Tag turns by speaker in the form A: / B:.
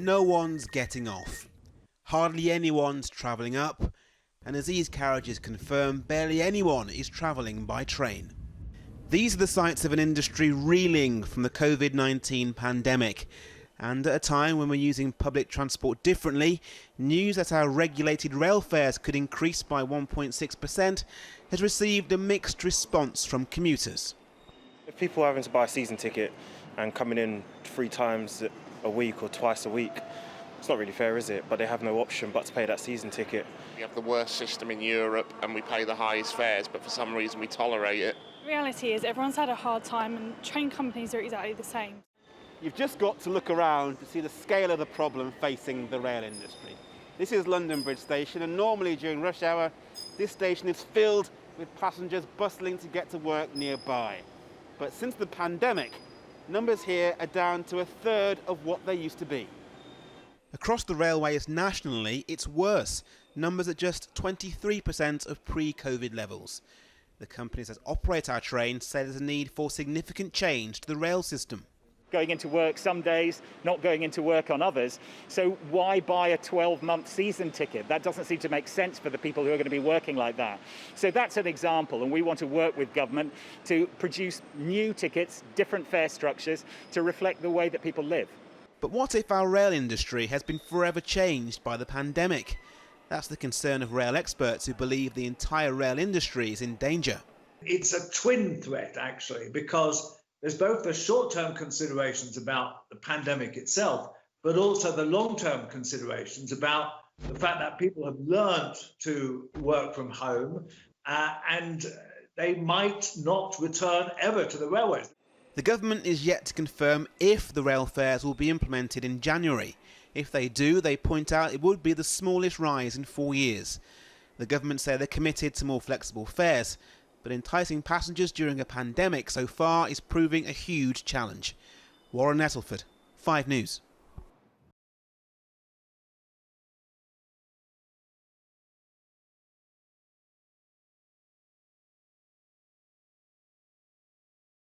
A: no one's getting off. Hardly anyone's travelling up, and as these carriages confirm, barely anyone is travelling by train. These are the sights of an industry reeling from the COVID-19 pandemic. And at a time when we're using public transport differently, news that our regulated rail fares could increase by 1.6% has received a mixed response from commuters.
B: If people are having to buy a season ticket and coming in 3 times a week or twice a week, it's not really fair, is it? But they have no option but to pay that season ticket.
C: We have the worst system in Europe and we pay the highest fares, but for some reason we tolerate it.
D: The reality is everyone's had a hard time and train companies are exactly the same.
A: You've just got to look around to see the scale of the problem facing the rail industry. This is London Bridge Station, and normally during rush hour, this station is filled with passengers bustling to get to work nearby. But since the pandemic, numbers here are down to a third of what they used to be. Across the railways nationally, it's worse. Numbers at just 23% of pre-COVID levels. The companies that operate our trains say there's a need for significant change to the rail system.
E: Going into work some days, not going into work on others. So why buy a 12-month season ticket? That doesn't seem to make sense for the people who are going to be working like that. So that's an example, and we want to work with government to produce new tickets, different fare structures to reflect the way that people live.
A: But what if our rail industry has been forever changed by the pandemic? That's the concern of rail experts who believe the entire rail industry is in danger.
F: It's a twin threat, actually, because there's both the short-term considerations about the pandemic itself, but also the long-term considerations about the fact that people have learned to work from home and they might not return ever to the railways.
A: The government is yet to confirm if the rail fares will be implemented in January. If they do, they point out it would be the smallest rise in 4 years. The government say they're committed to more flexible fares, but enticing passengers during a pandemic so far is proving a huge challenge. Warren Nestleford, 5 News.